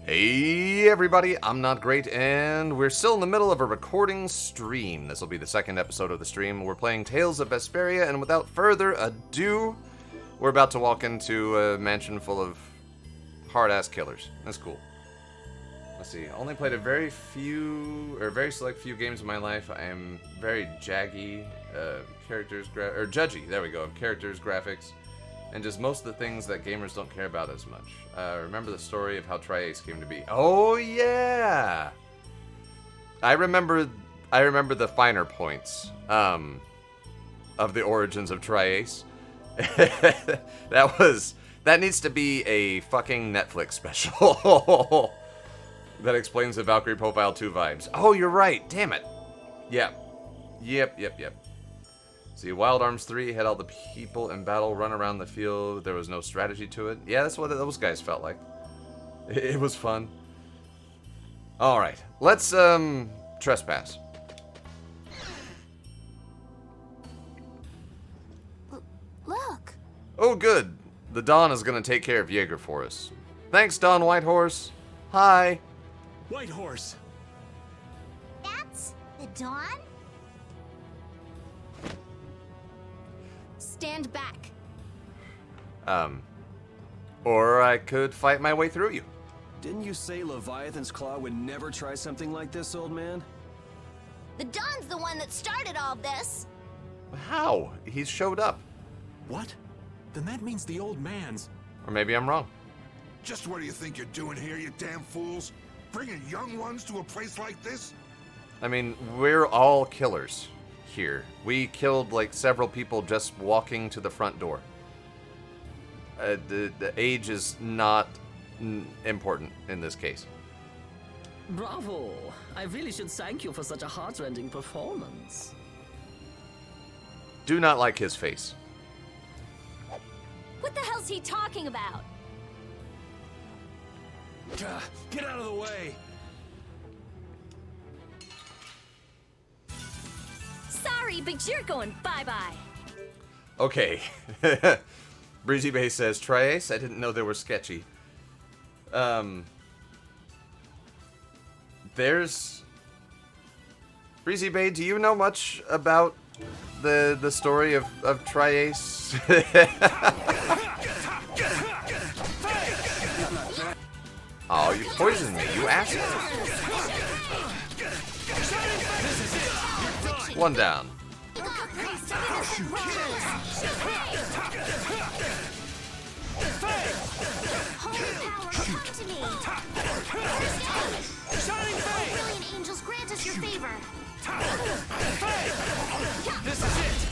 Hey everybody, I'm Not Great, and we're still in the middle of a recording stream. This will be the second episode of the stream. We're playing Tales of Vesperia, and without further ado, we're about to walk into a mansion full of hard-ass killers. That's cool. Let's see, I only played a very select few games in my life. I am very jaggy, judgy, there we go, characters, graphics, and just most of the things that gamers don't care about as much. Remember the story of how Tri-Ace came to be. Oh yeah! I remember the finer points of the origins of Tri-Ace. That needs to be a fucking Netflix special. That explains the Valkyrie Profile 2 vibes. Oh, you're right. Damn it. Yep. See, Wild Arms 3 had all the people in battle run around the field. There was no strategy to it. Yeah, that's what those guys felt like. It was fun. Alright, let's, trespass. Look. Oh, good. The Don is gonna take care of Jaeger for us. Thanks, Don Whitehorse. Hi. Whitehorse. That's the Dawn? Stand back. Or I could fight my way through you. Didn't you say Leviathan's Claw would never try something like this, old man? The Dawn's the one that started all this. How? He showed up. What? Then that means the old man's... Or maybe I'm wrong. Just what do you think you're doing here, you damn fools? Bringing young ones to a place like this? I mean, we're all killers here. We killed, like, several people just walking to the front door. The age is not important in this case. Bravo! I really should thank you for such a heart-rending performance. Do not like his face. What the hell's he talking about? Get out of the way! Sorry, but you're going bye-bye. Okay. Breezy Bay says, Tri-Ace? I didn't know they were sketchy. There's... Breezy Bay, do you know much about the story of Tri-Ace? Oh, you poisoned me, you asshole. One down. Brilliant angels, grant us your favor. This is it!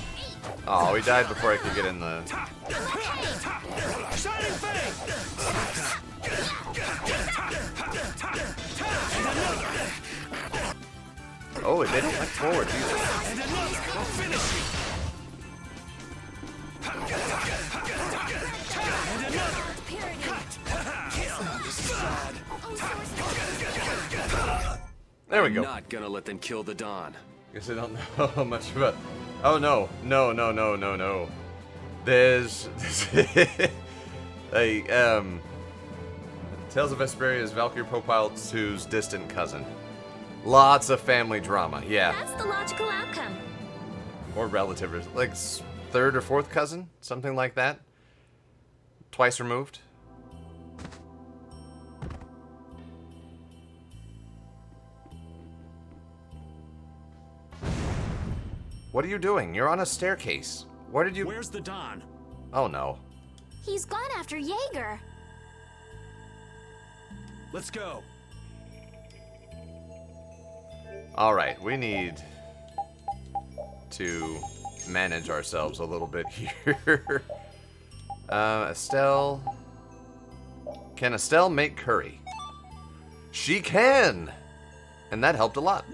Oh, he died before I could get in the... Shining Fang! Oh, it didn't look forward either. And another! We'll finish you! And another! This is sad. There we go. I'm not gonna let them kill the Dawn. Guess I don't know much about... Oh, no. No. There's... Tales of Vesperia is Valkyrie Profile 2's distant cousin. Lots of family drama, yeah. That's the logical outcome. Or relative, like third or fourth cousin? Something like that? Twice removed? What are you doing? You're on a staircase. Where did you... Where's the Don? Oh, no. He's gone after Jaeger. Let's go. Alright, we need to manage ourselves a little bit here. Estelle... Can Estelle make curry? She can! And that helped a lot.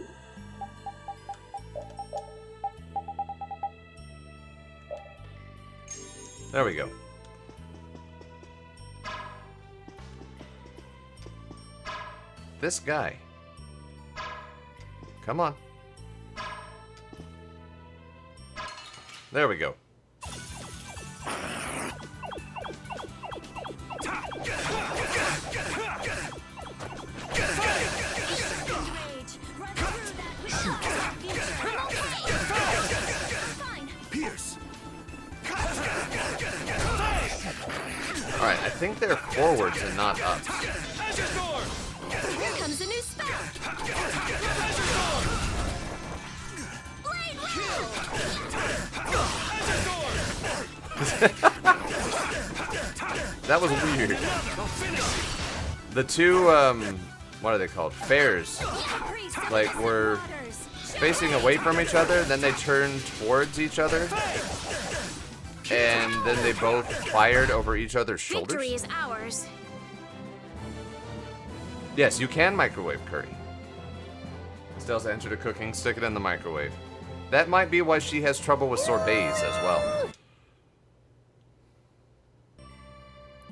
There we go. This guy. Come on. There we go. think they're forwards and not ups. Here comes a new spell. Blade That was weird. The two, what are they called? Fairs. Like, were facing away from each other, then they turned towards each other, and then they both fired over each other's shoulders. Victory is ours. Yes, you can microwave curry. Stella's answer to cooking, stick it in the microwave. That might be why she has trouble with sorbets as well.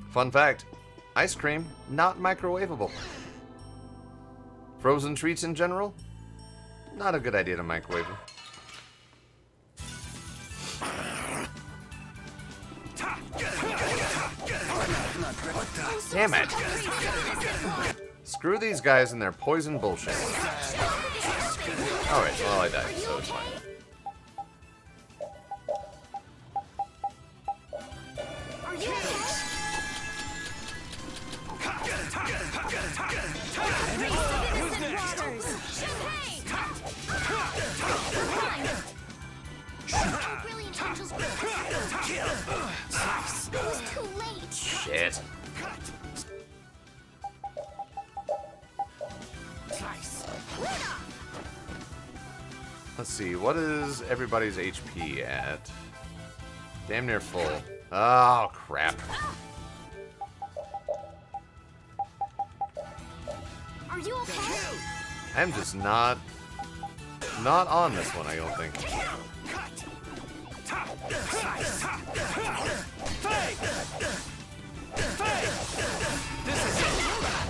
Fun fact, ice cream, not microwavable. Frozen treats in general, not a good idea to microwave them. Damn it. Screw these guys and their poison bullshit. Alright, well I died, so it's fine. Are you okay? Brilliant angels. It was too late. Shit. Let's see, what is everybody's HP at? Damn near full. Oh, crap. Are you okay? I'm just not on this one, I don't think.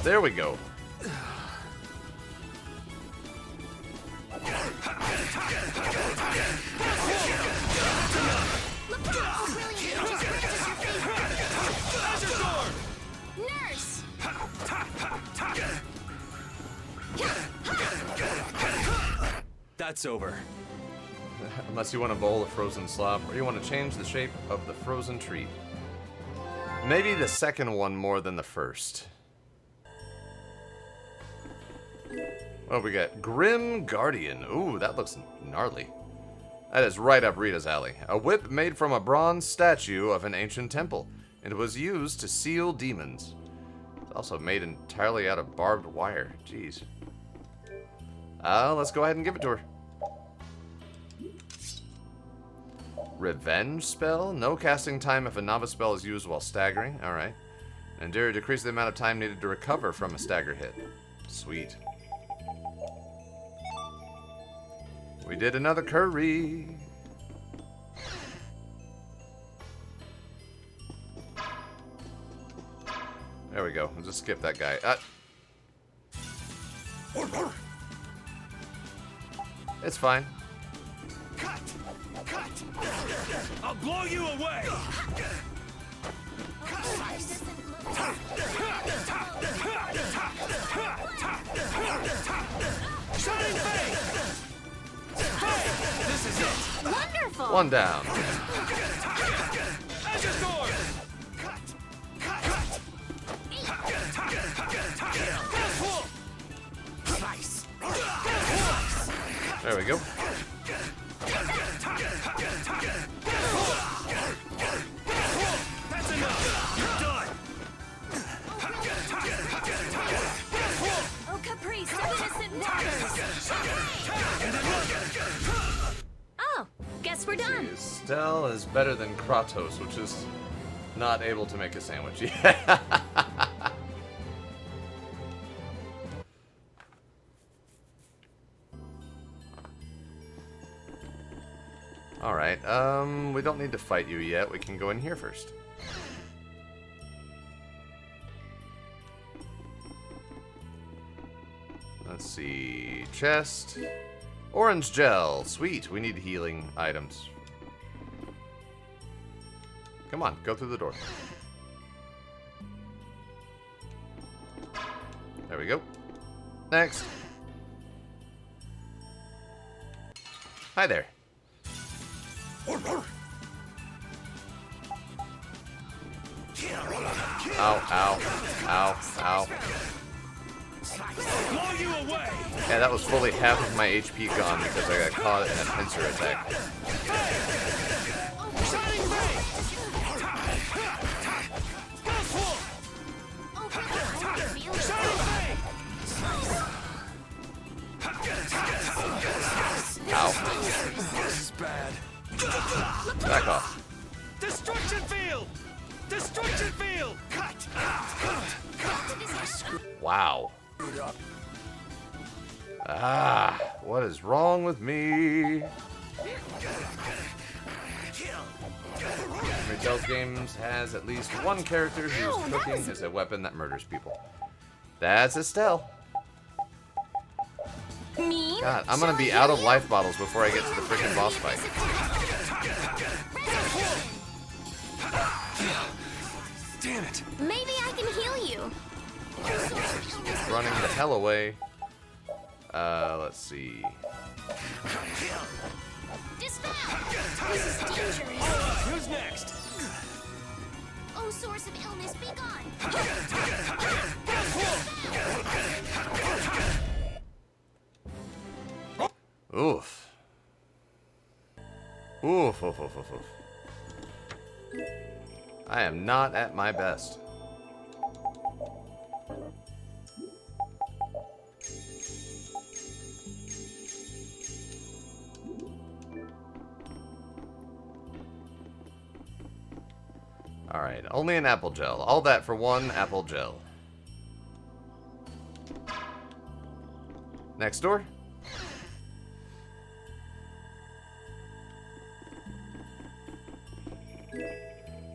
There we go. Nurse! That's over. Unless you want a bowl of frozen slop, or you want to change the shape of the frozen treat. Maybe the second one more than the first. What we got? Grim Guardian. Ooh, that looks gnarly. That is right up Rita's alley. A whip made from a bronze statue of an ancient temple. It was used to seal demons. It's also made entirely out of barbed wire. Jeez. Let's go ahead and give it to her. Revenge spell? No casting time if a novice spell is used while staggering. Alright. Endure decrease the amount of time needed to recover from a stagger hit. Sweet. We did another curry. There we go. We'll just skip that guy. It's fine. Cut! I'll blow you away! Shining face! This is it! Wonderful! One down. There we go. That's enough! You're done! Oh, caprice of innocent waters! Oh, guess we're done. Estelle is better than Kratos, which is not able to make a sandwich. Yeah. Alright, we don't need to fight you yet. We can go in here first. Let's see. Chest. Orange gel. Sweet. We need healing items. Come on, go through the door. There we go. Next. Hi there. Ow, ow, ow, ow. Blow you away! Yeah, that was fully half of my HP gone because I got caught in a pincer attack. Shining Ray! Shining Ray! Ow. This is bad. Back off. Destruction field! Destruction field! Cut! Wow. Ah, what is wrong with me? Every Tales Games has at least one character whose cooking is a weapon that murders people. That's Estelle. Mean? God, I'm gonna be out of life bottles before I get to the freaking boss fight. Damn it! Maybe I can heal you. Running the hell away. Let's see. Dispel! This is dangerous. Who's next? Oh, source of illness, be gone. Oof. Oof, oof, oof, oof, oof. I am not at my best. Alright, only an apple gel. All that for one apple gel. Next door.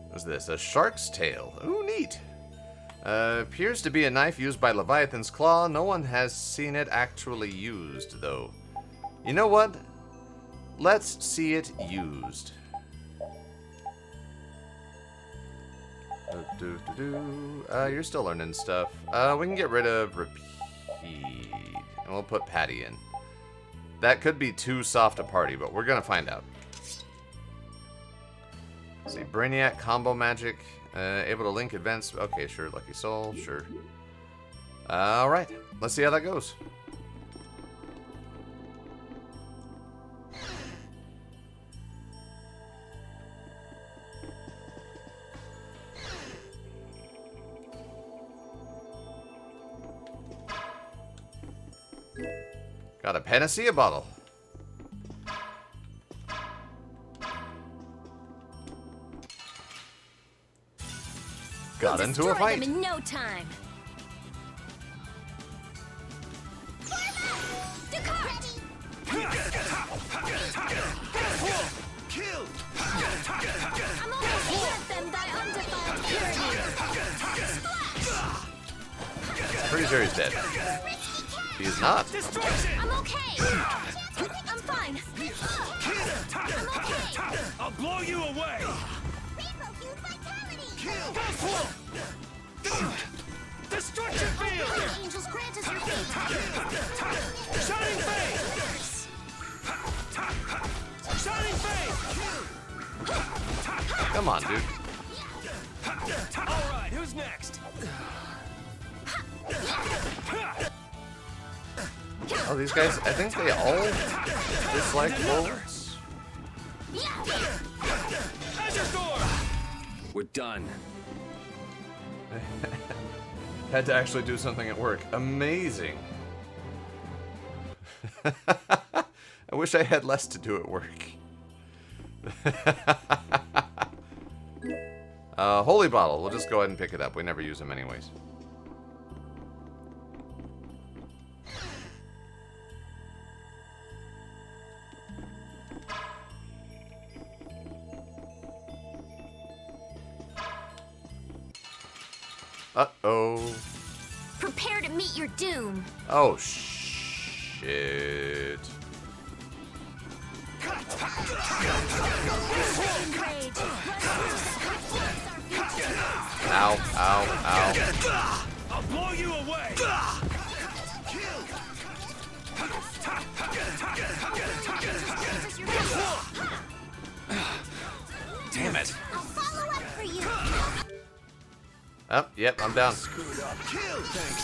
What's this? A shark's tail. Ooh, neat. Appears to be a knife used by Leviathan's Claw. No one has seen it actually used, though. You know what? Let's see it used. You're still learning stuff. We can get rid of repeat. And we'll put Patty in. That could be too soft a party, but we're gonna find out. Let's see, Brainiac, combo magic, able to link events. Okay, sure. Lucky Soul, sure. Alright, let's see how that goes. Got a panacea bottle. Got into a fight. Them in no time. Kill! I'm almost with them by undefiled purity. Pretty sure he's dead. He's not. Destruction! I'm okay. I'm fine. I'm okay. I'll blow you away! Rainbow Fuse vitality. Kill! Destruction field! Angels grant us your fate. Shining Face! Shining Face! Come on, dude. Alright, who's next? Oh, these guys, I think they all dislike bullets. Azure Storm! We're done. Had to actually do something at work. Amazing. I wish I had less to do at work. Holy bottle. We'll just go ahead and pick it up. We never use them anyways. Uh-oh. Prepare to meet your doom. Oh, shit. Ow, ow, ow. I'll blow you away! Damn it! I'll follow up for you. Oh, yep, I'm down. Screwed up. Kill. Thanks.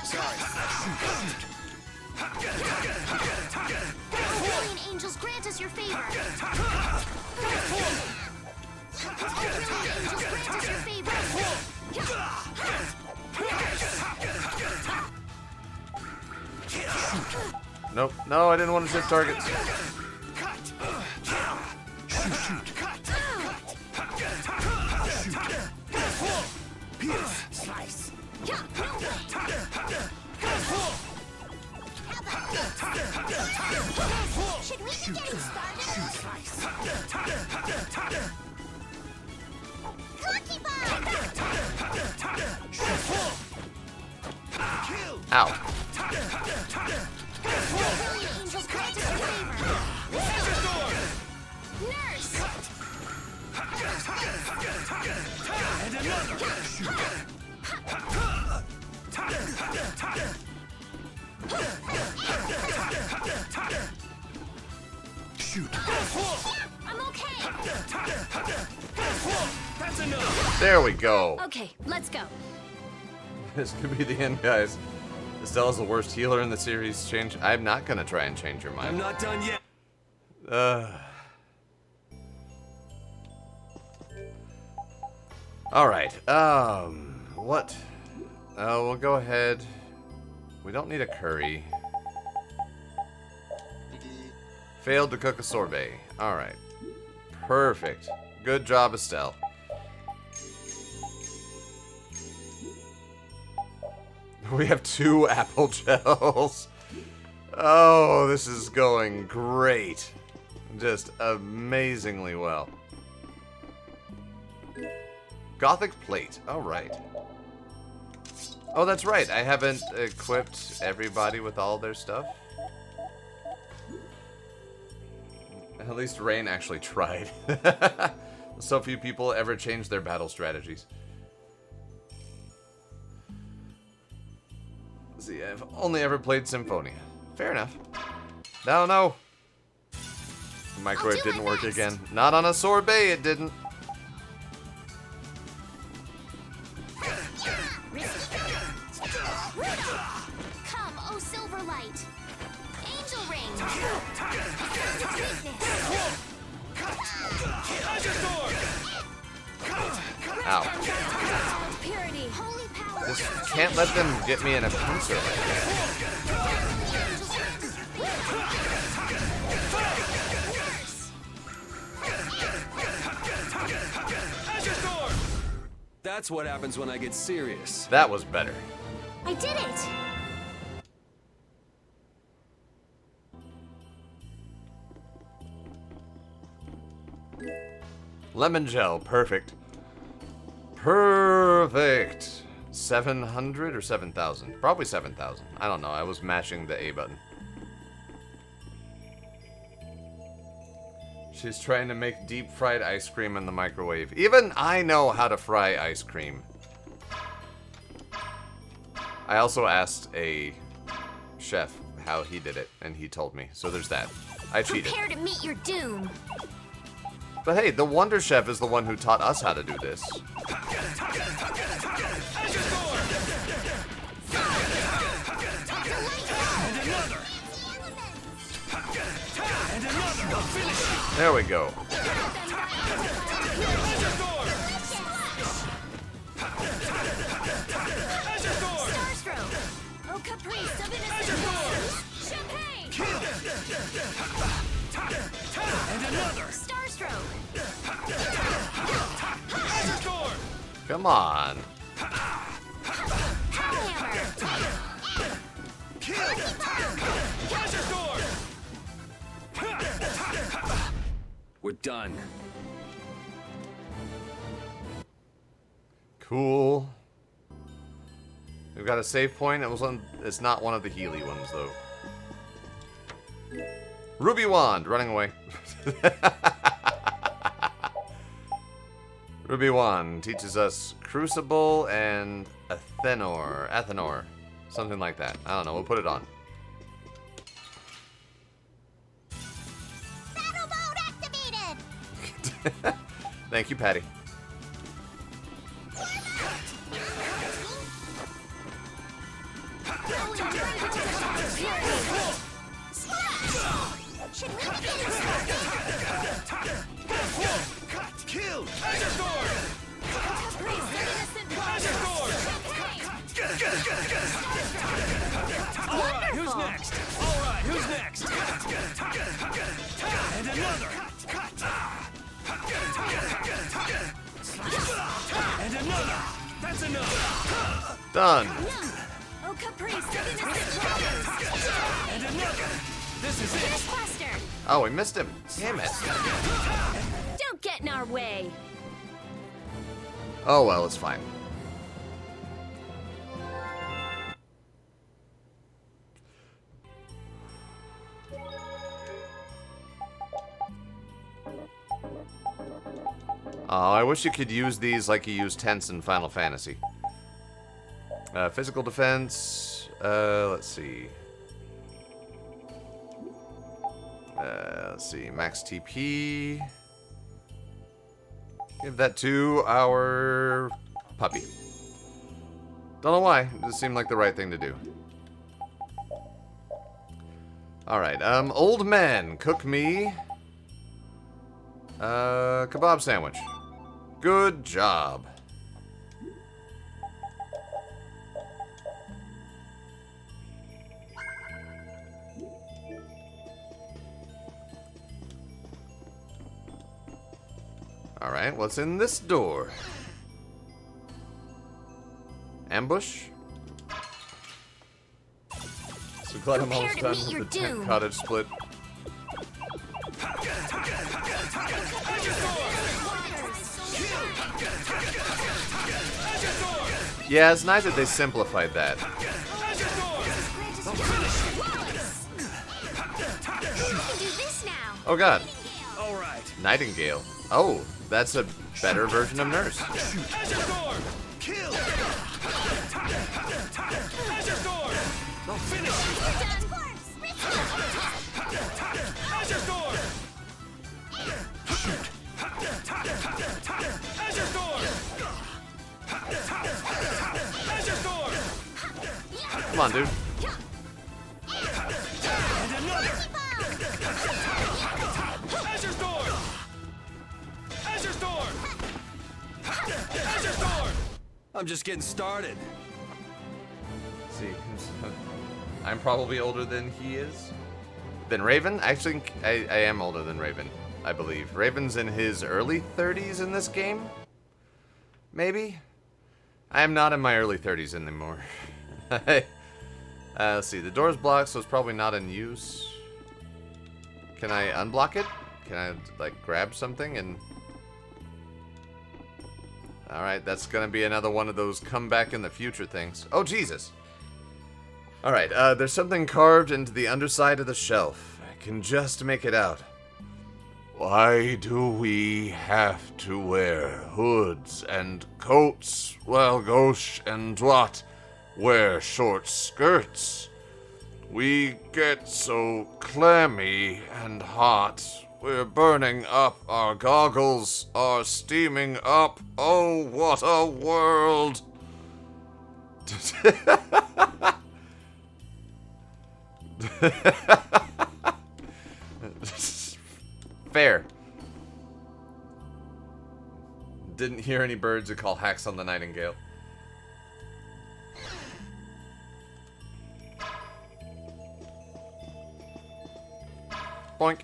Sorry. Brilliant angels, grant us your favor. Brilliant angels, grant us your favor. Nope. No, I didn't want to shift targets. Slice. Should we be getting started? Cookie bomb! Ow. Brilliant angels, grant us your favor. Nurse! Shoot. I'm okay. That's enough. There we go. Okay, let's go. This could be the end, guys. Estella's the worst healer in the series. I'm not gonna try and change your I'm mind. not done yet. Alright, what? We'll go ahead. We don't need a curry. Failed to cook a sorbet. Alright. Perfect. Good job, Estelle. We have 2 apple gels. Oh, this is going great. Just amazingly well. Gothic plate. All right. Oh, that's right. I haven't equipped everybody with all their stuff. At least Rain actually tried. So few people ever change their battle strategies. See, I've only ever played Symphonia. Fair enough. No. The microwave didn't work again. Not on a sorbet, it didn't. Come, oh silver light. Angel ring. Ow. Purity. Holy power. Just can't let them get me in a pincer like that. That's what happens when I get serious. That was better. I did it. Lemon gel, perfect. Perfect. 700 or 7,000? Probably 7,000. I don't know. I was mashing the A button. She's trying to make deep fried ice cream in the microwave. Even I know how to fry ice cream. I also asked a chef how he did it, and he told me. So there's that. I cheated. Prepare to meet your doom. But hey, the Wonder Chef is the one who taught us how to do this. There we go. Starstroke. Oh, caprice of innocence. Champagne. Starstroke. Come on. Hammer. We're done. Cool. We've got a save point. It's not one of the Healy ones, though. Ruby Wand, running away. Ruby Wand teaches us Crucible and Athenor. Something like that. I don't know. We'll put it on. Battle mode activated. Thank you, Patty. Should we Kill! Alright, who's next? Alright, who's next? And another! And another! That's enough! Done. Oh, Caprice, And another! This is it! faster! Oh, we missed him. Damn it. Don't get in our way! Oh, well, it's fine. Oh, I wish you could use these like you use tents in Final Fantasy. Physical defense. Let's see. Max TP. Give that to our puppy. Don't know why. It just seemed like the right thing to do. Alright, old man, cook me kebab sandwich. Good job. Alright, what's in this door? Ambush? So glad I'm almost done with the tent cottage split. Yeah, it's nice that they simplified that. Oh god. Alright. Nightingale. Oh, that's a better version of Nurse. Kill! I'll finish you! Come on, dude. I'm just getting started. Let's see, I'm probably older than he is. Than Raven? Actually, I am older than Raven, I believe. Raven's in his early 30s in this game? Maybe? I am not in my early 30s anymore. Let's see, the door's blocked, so it's probably not in use. Can I unblock it? Can I, like, grab something and... Alright, that's gonna be another one of those come back in the future things. Oh, Jesus! Alright, there's something carved into the underside of the shelf. I can just make it out. Why do we have to wear hoods and coats while Gauche and Dwat wear short skirts? We get so clammy and hot. We're burning up, our goggles are steaming up. Oh, what a world! Fair. Didn't hear any birds who call hacks on the nightingale. Boink.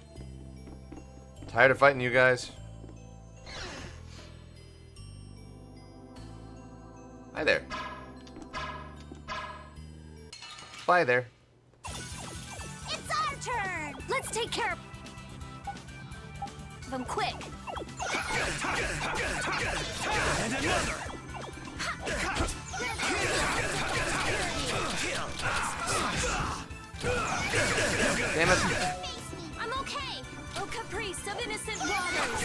Tired of fighting you guys? Hi there. Bye there. It's our turn! Let's take care of them quick. And another! Damn it. I'm okay. Oh, Caprice of innocent waters.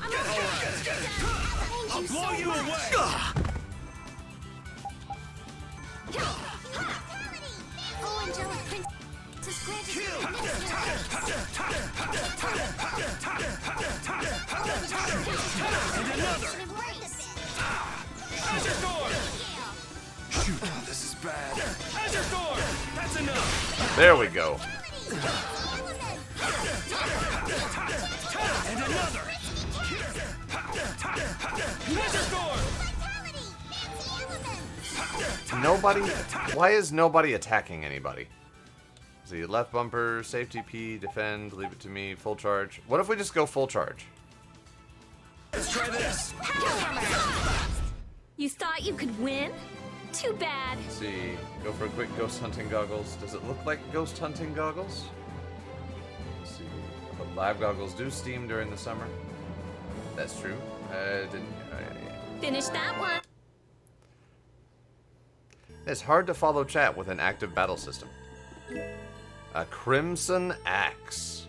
I'm okay. Thank you Blow so you much. away! Oh, angelic princess granted There we go. And another. Nobody? Why is nobody attacking anybody? See, left bumper, safety P, defend, leave it to me, full charge. What if we just go full charge? Let's try this. You thought you could win? Too bad. Let's see, go for a quick ghost hunting goggles. Does it look like ghost hunting goggles? Let's see. But live goggles do steam during the summer. That's true. Finish that one. It's hard to follow chat with an active battle system. A crimson axe.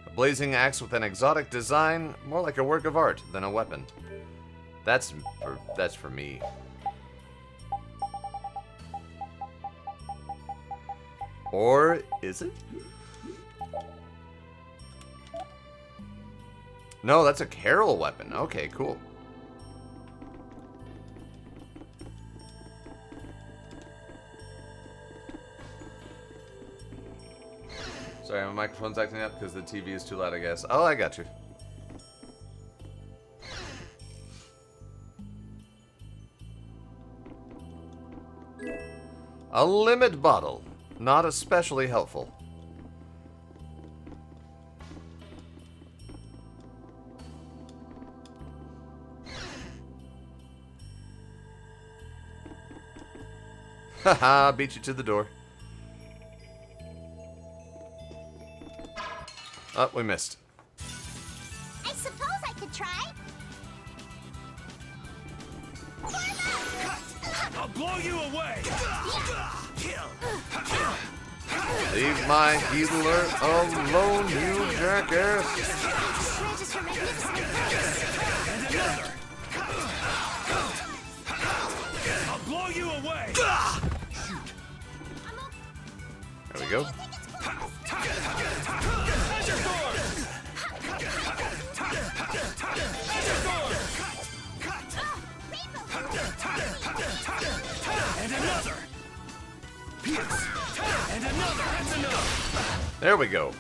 A blazing axe with an exotic design, more like a work of art than a weapon. That's for me. Or is it? No, that's a Carol weapon. Okay, cool. Sorry, my microphone's acting up because the TV is too loud, I guess. Oh, I got you. A limit bottle. Not especially helpful. Haha, beat you to the door. Oh, we missed. I suppose I could try. I'll blow you away. Leave my healer alone, you jackass. Register magnificent. And another. I'll blow you away. There we go. And another. And another. That's enough. There we go.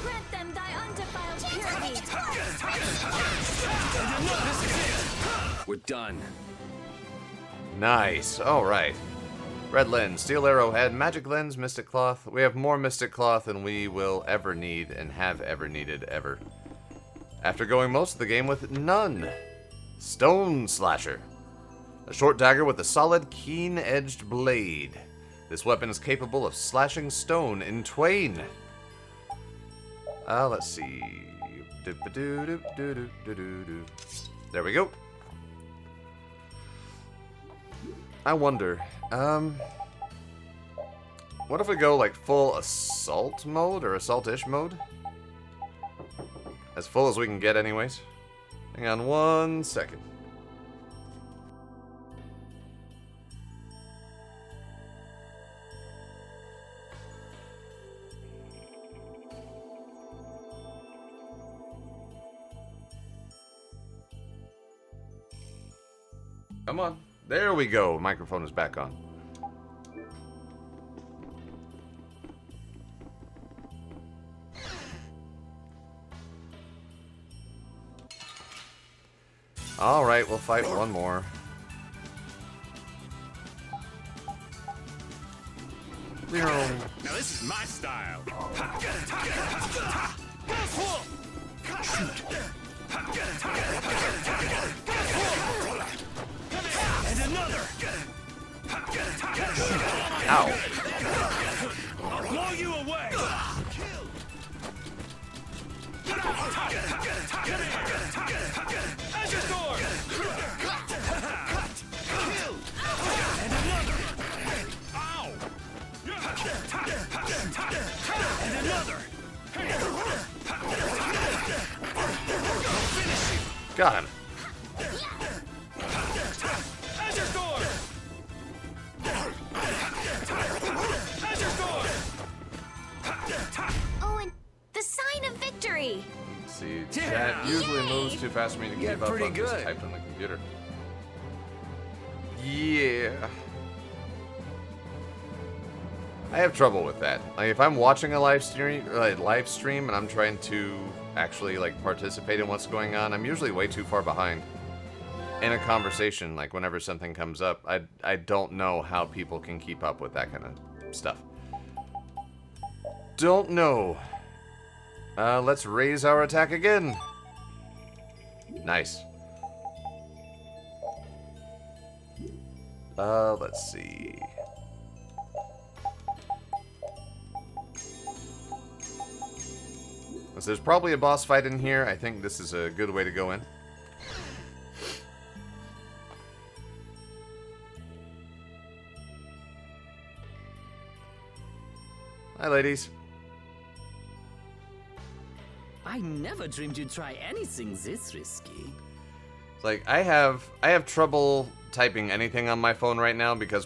Grant them thy undefiled purity. We're done. Nice. All right. Red lens, steel arrowhead, magic lens, mystic cloth. We have more mystic cloth than we will ever need and have ever needed ever. After going most of the game with none. Stone slasher. A short dagger with a solid, keen-edged blade. This weapon is capable of slashing stone in twain. Let's see. There we go. I wonder, what if we go like full assault mode or assault-ish mode? As full as we can get anyways. Hang on 1 second. Come on. There we go. Microphone is back on. All right, we'll fight one more. Now this is my style. And another. Ow. I'll blow you away. As your sword. And another. Ow. And another. Got him. As your sword. As your sword. Oh, and the sign of victory. Let's see. That usually moves too fast for me to keep up pretty on just good. typed on the computer. Yeah. I have trouble with that. Like, if I'm watching a live stream and I'm trying to actually like participate in what's going on, I'm usually way too far behind. In a conversation, like whenever something comes up, I don't know how people can keep up with that kind of stuff. Don't know. Let's raise our attack again. Nice. Let's see. So there's probably a boss fight in here. I think this is a good way to go in. Hi, ladies. I never dreamed you'd try anything this risky. Like, I have trouble typing anything on my phone right now because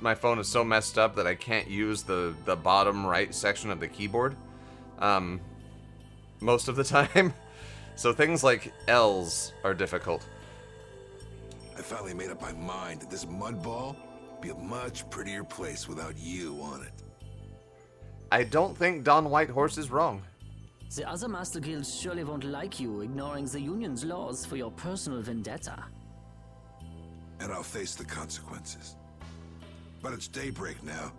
my phone is so messed up that I can't use the bottom right section of the keyboard most of the time. So things like L's are difficult. I finally made up my mind that this mud ball would be a much prettier place without you on it. I don't think Don Whitehorse is wrong. The other Master Guilds surely won't like you ignoring the Union's laws for your personal vendetta. And I'll face the consequences. But it's daybreak now.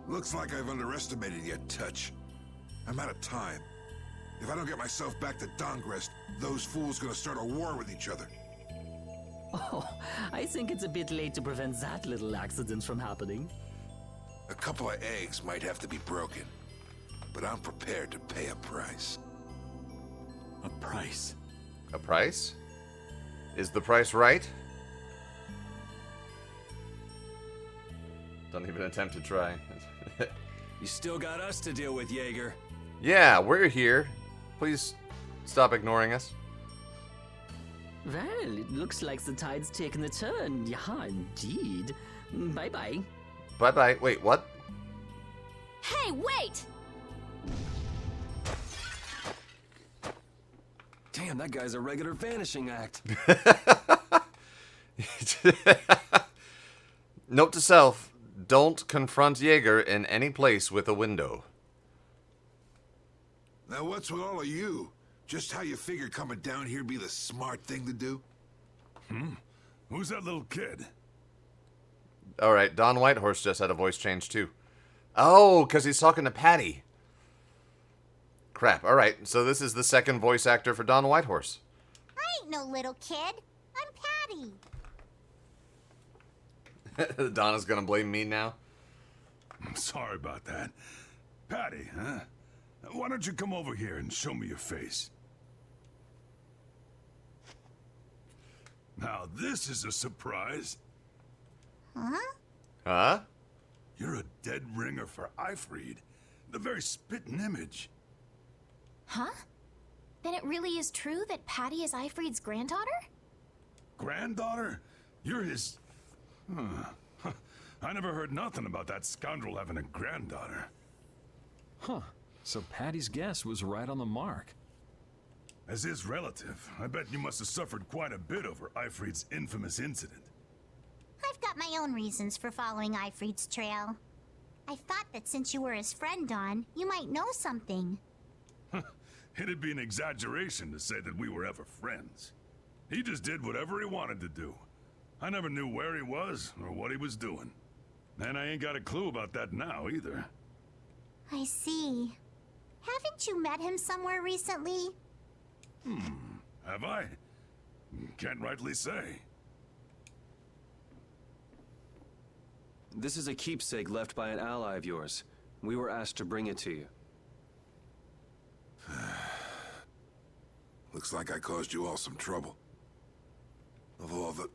Looks like I've underestimated your touch. I'm out of time. If I don't get myself back to Dongrest, those fools gonna start a war with each other. Oh, I think it's a bit late to prevent that little accident from happening. A couple of eggs might have to be broken, but I'm prepared to pay a price. A price? A price? Is the price right? Don't even attempt to try. You still got us to deal with, Jaeger. Yeah, we're here. Please stop ignoring us. Well, it looks like the tide's taken a turn. Yeah, indeed. Bye-bye. Bye-bye. Wait, what? Hey, wait! Damn, that guy's a regular vanishing act. Note to self, don't confront Jaeger in any place with a window. Now what's with all of you? Just how you figure coming down here be the smart thing to do? Who's that little kid? Alright, Don Whitehorse just had a voice change too. Oh, because he's talking to Patty. Crap, alright, so this is the second voice actor for Don Whitehorse. I ain't no little kid. I'm Patty. Donna's gonna blame me now. I'm sorry about that. Patty, huh? Why don't you come over here and show me your face? Now, this is a surprise. Huh? You're a dead ringer for Eifried. The very spitting image. Huh? Then it really is true that Patty is Eifried's granddaughter? Granddaughter? You're his... Huh. I never heard nothing about that scoundrel having a granddaughter. Huh. So Patty's guess was right on the mark. As his relative, I bet you must have suffered quite a bit over Eifried's infamous incident. I've got my own reasons for following Eifried's trail. I thought that since you were his friend, Don, you might know something. It'd be an exaggeration to say that we were ever friends. He just did whatever he wanted to do. I never knew where he was or what he was doing. And I ain't got a clue about that now either. I see. Haven't you met him somewhere recently? Have I? Can't rightly say. This is a keepsake left by an ally of yours. We were asked to bring it to you. Looks like I caused you all some trouble. Of all the...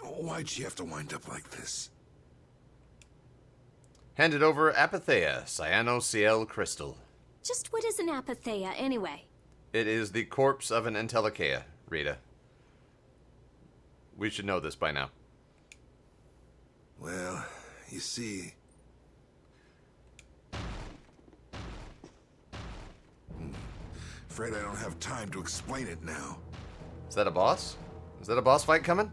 Why'd she have to wind up like this? Handed over Apatheia, Cyano-Ciel Crystal. Just what is an apatheia, anyway? It is the corpse of an Entelecheia, Rita. We should know this by now. Well, you see... afraid I don't have time to explain it now. Is that a boss? Is that a boss fight coming?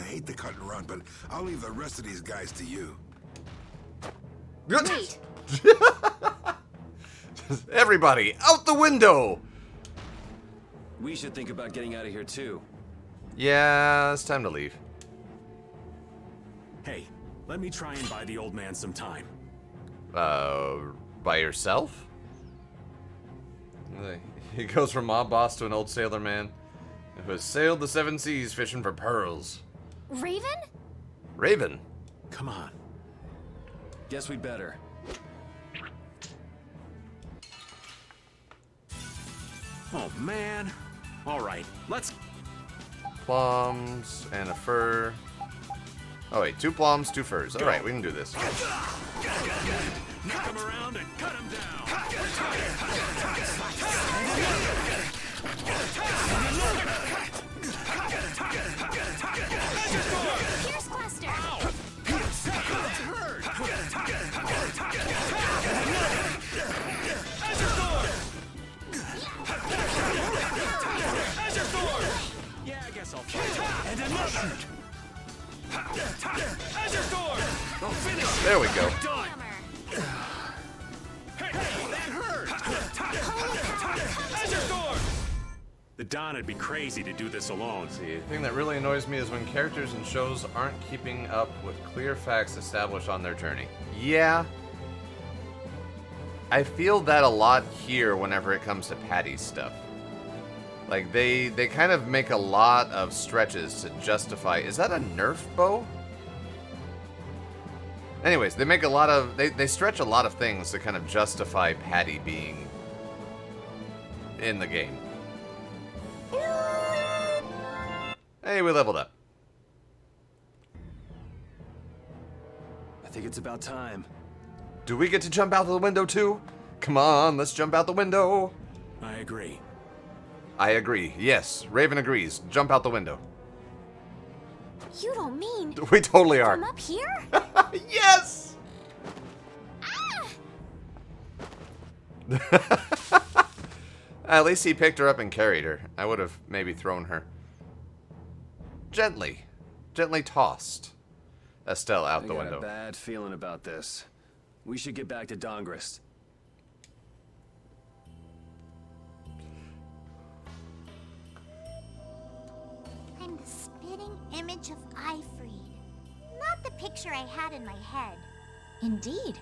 Hate the cut and run, but I'll leave the rest of these guys to you. Wait. Everybody, out the window! We should think about getting out of here too. Yeah, it's time to leave. Hey, let me try and buy the old man some time. By yourself? He goes from mob boss to an old sailor man who has sailed the seven seas fishing for pearls. Raven? Raven? Come on. Guess we'd better. Oh, man. All right, let's... Plums and a fur. Oh wait, 2 plums, 2 furs. Alright, we can do this. Knock him around and cut him down. Pierce cluster. Yeah, I guess I'll fight. And another. Azure Sword. I'll finish. There we go. Done. Hammer. Hey, that hurt. Azure Sword. The Don'd be crazy to do this alone. The thing that really annoys me is when characters in shows aren't keeping up with clear facts established on their journey. Yeah. I feel that a lot here whenever it comes to Patty's stuff. Like, they kind of make a lot of stretches to justify... Is that a Nerf bow? Anyways, they make a lot of... They stretch a lot of things to kind of justify Patty being in the game. Hey, we leveled up. I think it's about time. Do we get to jump out the window too? Come on, let's jump out the window. I agree. I agree. Yes, Raven agrees. Jump out the window. You don't mean We totally are. from up here? Yes! Ah! At least he picked her up and carried her. I would have maybe thrown her. Gently. Gently tossed Estelle out I the got window. a bad feeling about this. We should get back to Dongrist. I'm the spitting image of Ifried. Not the picture I had in my head. Indeed.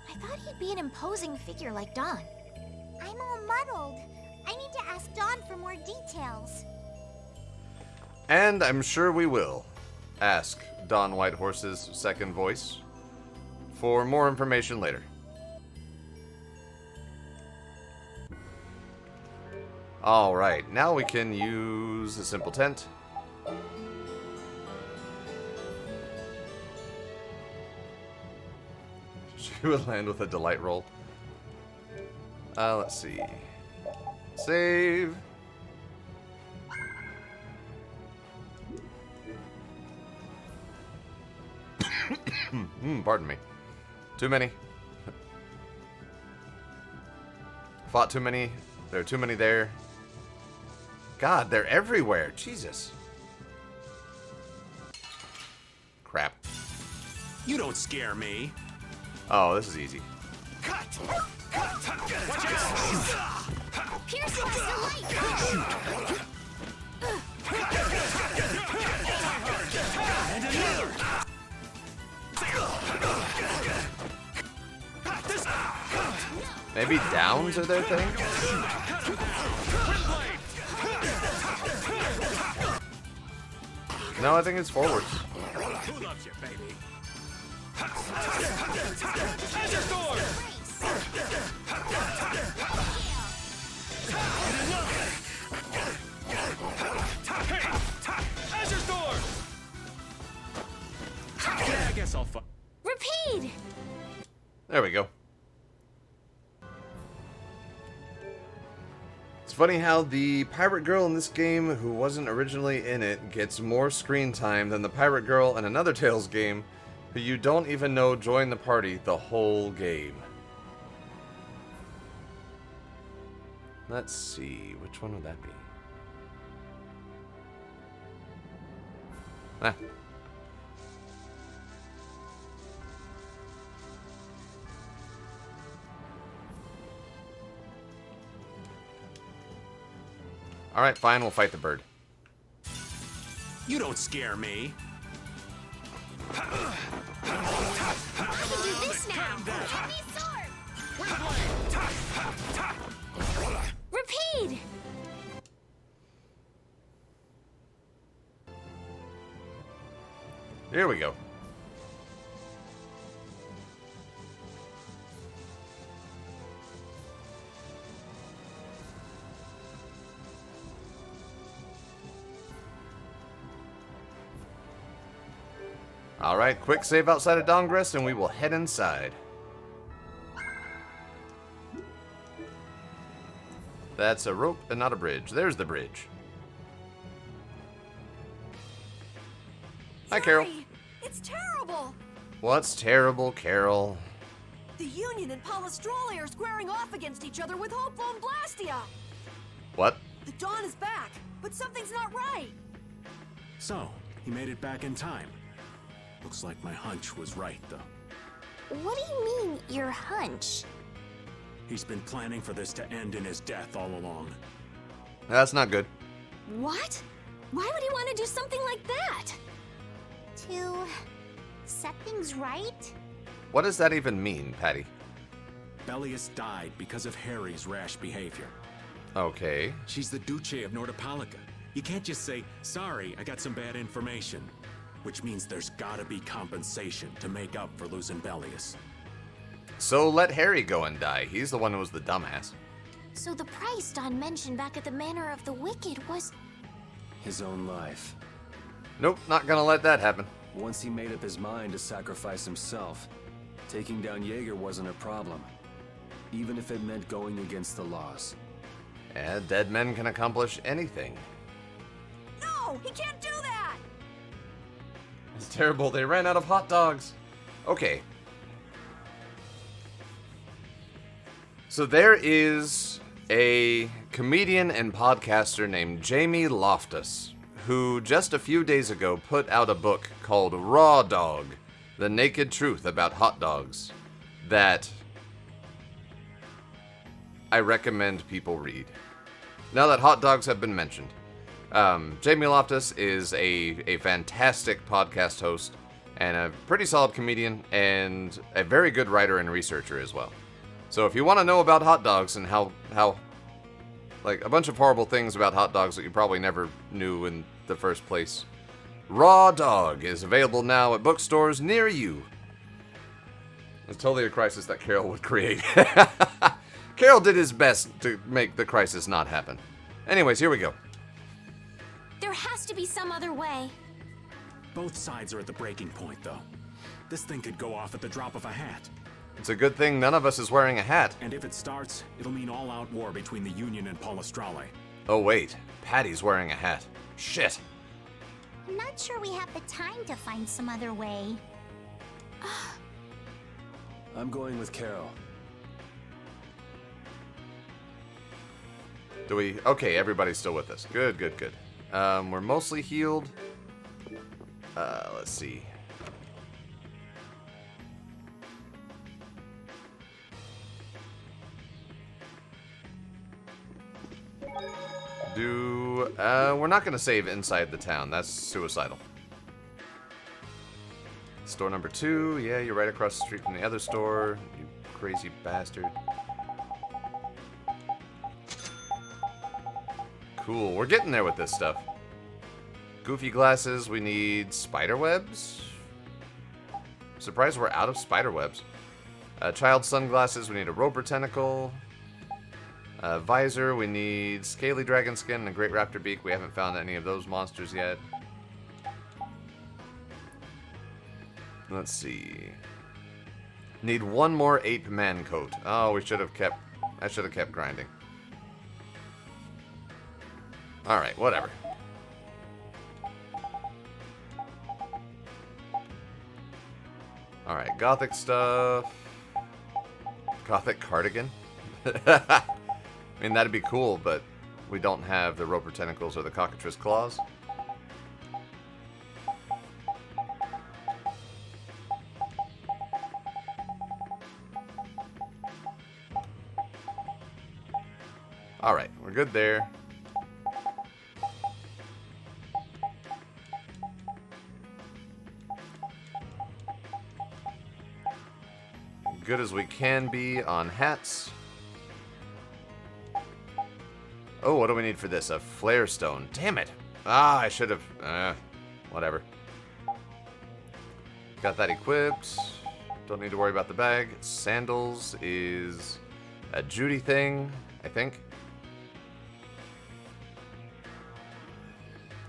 I thought he'd be an imposing figure like Don. I'm all muddled. I need to ask Don for more details. And I'm sure we will ask Don Whitehorse's second voice for more information later. Alright, now we can use the simple tent. She would land with a delight roll. Let's see. Save. Pardon me. Too many. Fought too many. There are too many there. God, they're everywhere. Jesus. Crap. You don't scare me. Oh, this is easy. Cut. Pierce Cluster Light! And another. Maybe downs are their thing? No, I think it's forwards. Who loves you, baby? Yeah, I guess I'll fight. Repeat! There we go. It's funny how the pirate girl in this game, who wasn't originally in it, gets more screen time than the pirate girl in another Tales game, who you don't even know joined the party the whole game. Let's see, which one would that be? Ah. Alright, fine, we'll fight the bird. You don't scare me. I can do this now! Heavy sword! Repeat! Here we go. Alright, quick save outside of Dongress and we will head inside. That's a rope and not a bridge. There's the bridge. Hi, Carol. Sorry, it's terrible. What's terrible, Carol? The Union and Palestrale are squaring off against each other with Hopeful and Blastia. What? The Dawn is back, but something's not right. So, he made it back in time. Looks like my hunch was right, though. What do you mean, your hunch? He's been planning for this to end in his death all along. That's not good. What? Why would he want to do something like that? To set things right? What does that even mean, Patty? Bellius died because of Harry's rash behavior. Okay. She's the Duce of Nordapalica. You can't just say, sorry, I got some bad information. Which means there's gotta be compensation to make up for losing Bellius. So let Harry go and die. He's the one who was the dumbass. So the price Don mentioned back at the Manor of the Wicked was... His own life. Nope, not gonna let that happen. Once he made up his mind to sacrifice himself, taking down Jaeger wasn't a problem. Even if it meant going against the laws. And dead men can accomplish anything. No, he can't do that! It's terrible, they ran out of hot dogs. Okay. So there is a comedian and podcaster named Jamie Loftus, who just a few days ago put out a book called Raw Dog, The Naked Truth About Hot Dogs, that I recommend people read. Now that hot dogs have been mentioned. Jamie Loftus is a fantastic podcast host and a pretty solid comedian and a very good writer and researcher as well. So if you want to know about hot dogs and how like a bunch of horrible things about hot dogs that you probably never knew in the first place, Raw Dog is available now at bookstores near you. It's totally a crisis that Carol would create. Carol did his best to make the crisis not happen. Anyways, here we go. There has to be some other way. Both sides are at the breaking point, though. This thing could go off at the drop of a hat. It's a good thing none of us is wearing a hat. And if it starts, it'll mean all-out war between the Union and Palestrale. Oh wait, Patty's wearing a hat. Shit. I'm not sure we have the time to find some other way. I'm going with Carol. Do we? Okay, everybody's still with us. Good, good, good. We're mostly healed. Let's see. We're not gonna save inside the town. That's suicidal. Store number 2. Yeah, you're right across the street from the other store. You crazy bastard. Cool, we're getting there with this stuff. Goofy glasses, we need spider webs. Surprised we're out of spider webs. Child sunglasses, we need a roper tentacle. Visor, we need scaly dragon skin and a great raptor beak. We haven't found any of those monsters yet. Let's see. Need one more ape man coat. Oh, I should have kept grinding. Alright, whatever. Alright, gothic stuff. Gothic cardigan? I mean, that'd be cool, but we don't have the roper tentacles or the cockatrice claws. Alright, we're good there. Good as we can be on hats. Oh, what do we need for this? A flare stone. Damn it. Ah, I should have... whatever. Got that equipped. Don't need to worry about the bag. Sandals is a Judy thing, I think.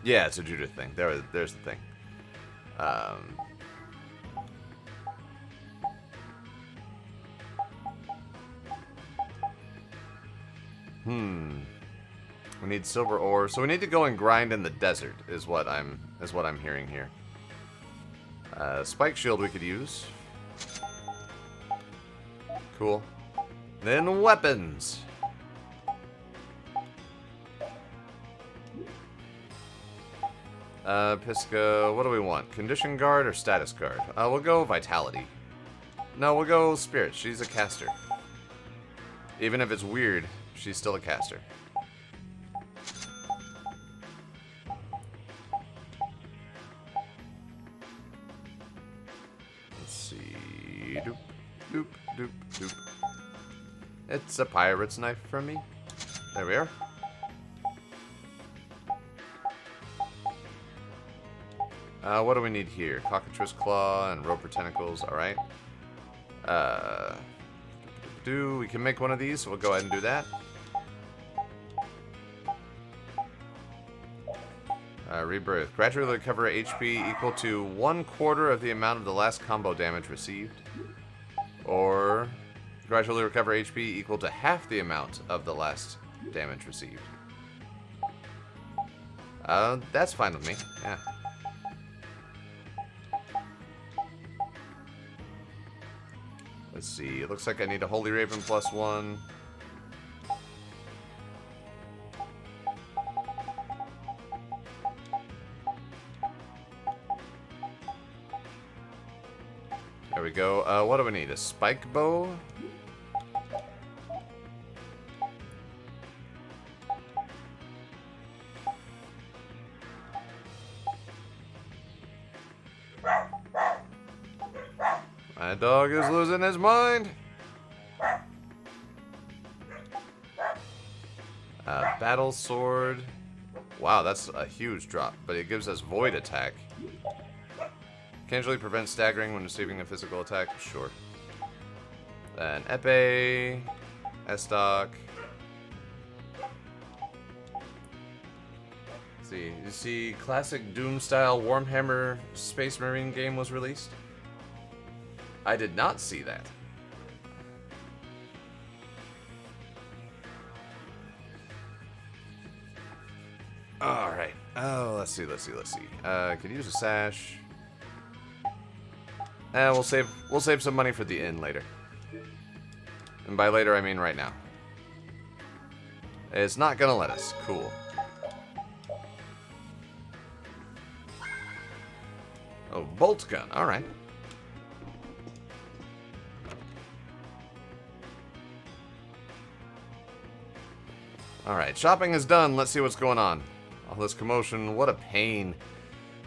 Yeah, it's a Judith thing. There's the thing. We need silver ore, so we need to go and grind in the desert. Is what I'm hearing here. Spike shield we could use. Cool. Then weapons. Pisca, what do we want? Condition guard or status guard? We'll go vitality. No, we'll go spirit. She's a caster. Even if it's weird, she's still a caster. Let's see. Doop, doop, doop, doop. It's a pirate's knife from me. There we are. What do we need here? Cockatrice claw and roper tentacles. Alright. We can make one of these, so we'll go ahead and do that. Rebirth. Gradually recover HP equal to 1/4 of the amount of the last combo damage received. Or gradually recover HP equal to half the amount of the last damage received. That's fine with me. Yeah. Let's see. It looks like I need a Holy Raven +1. There we go. What do we need? A spike bow? My dog is losing his mind. Battle sword. Wow, that's a huge drop, but it gives us void attack. Occasionally prevents staggering when receiving a physical attack. Sure. Then epee, estoc. Let's see, you see, classic Doom-style Warhammer Space Marine game was released. I did not see that. Alright. Oh, let's see. Could use a sash. We'll save some money for the inn later. And by later I mean right now. It's not gonna let us. Cool. Oh, bolt gun. Alright. Alright, shopping is done. Let's see what's going on. All this commotion, what a pain.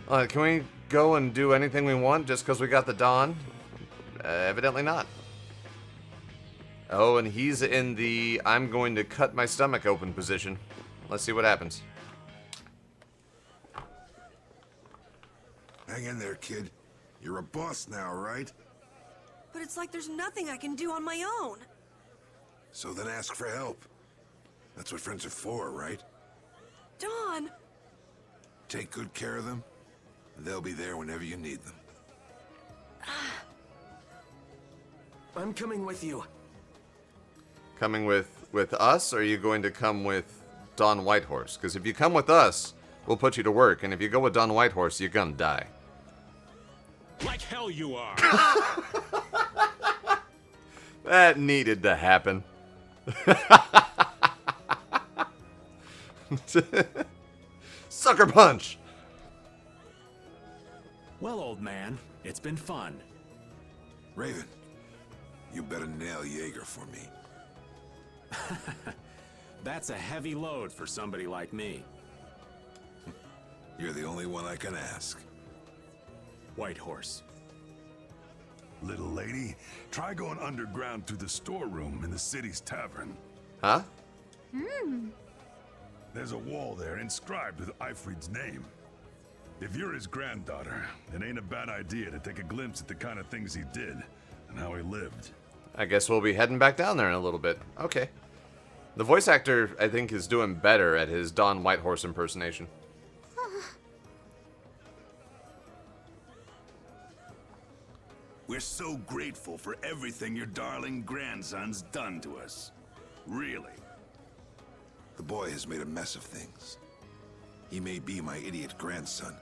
Can we go and do anything we want just because we got the Don? Evidently not. Oh, and he's in the I'm going to cut my stomach open position. Let's see what happens. Hang in there, kid. You're a boss now, right? But it's like there's nothing I can do on my own. So then ask for help. That's what friends are for, right? Don! Take good care of them, and they'll be there whenever you need them. I'm coming with you. Coming with us, or are you going to come with Don Whitehorse? Because if you come with us, we'll put you to work, and if you go with Don Whitehorse, you're gonna die. Like hell you are! That needed to happen. Sucker punch! Well, old man, it's been fun. Raven, you better nail Jaeger for me. That's a heavy load for somebody like me. You're the only one I can ask. Whitehorse. Little lady, try going underground through the storeroom in the city's tavern. Huh? There's a wall there inscribed with Eifried's name. If you're his granddaughter, it ain't a bad idea to take a glimpse at the kind of things he did and how he lived. I guess we'll be heading back down there in a little bit. Okay. The voice actor, I think, is doing better at his Don Whitehorse impersonation. We're so grateful for everything your darling grandson's done to us. Really. The boy has made a mess of things. He may be my idiot grandson,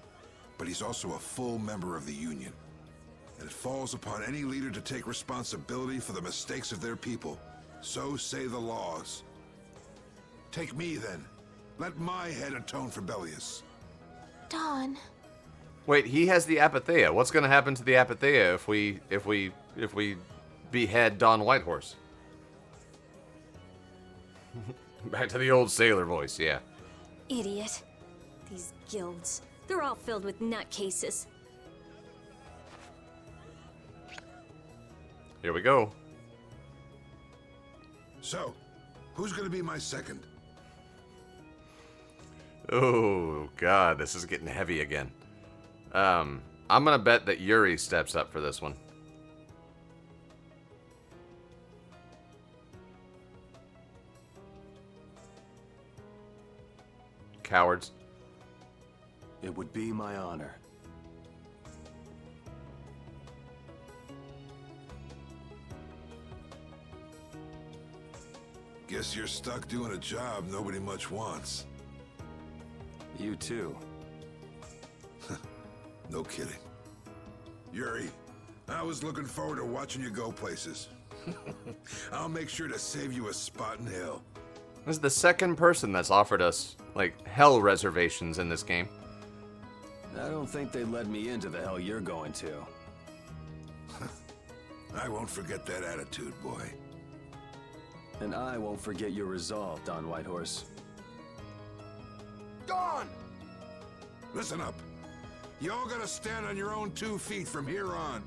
but he's also a full member of the Union. And it falls upon any leader to take responsibility for the mistakes of their people. So say the laws. Take me, then. Let my head atone for Bellius. Don. Wait, he has the Apatheia. What's going to happen to the Apatheia if we behead Don Whitehorse? Back to the old sailor voice, yeah. Idiot. These guilds. They're all filled with nutcases. Here we go. So, who's gonna be my second? Oh, God, this is getting heavy again. I'm gonna bet that Yuri steps up for this one. Cowards. It would be my honor. Guess you're stuck doing a job nobody much wants. You too. No kidding. Yuri, I was looking forward to watching you go places. I'll make sure to save you a spot in hell. This is the second person that's offered us, like, hell reservations in this game. I don't think they led me into the hell you're going to. I won't forget that attitude, boy. And I won't forget your resolve, Don Whitehorse. Dawn! Listen up. You all gotta stand on your own 2 feet from here on.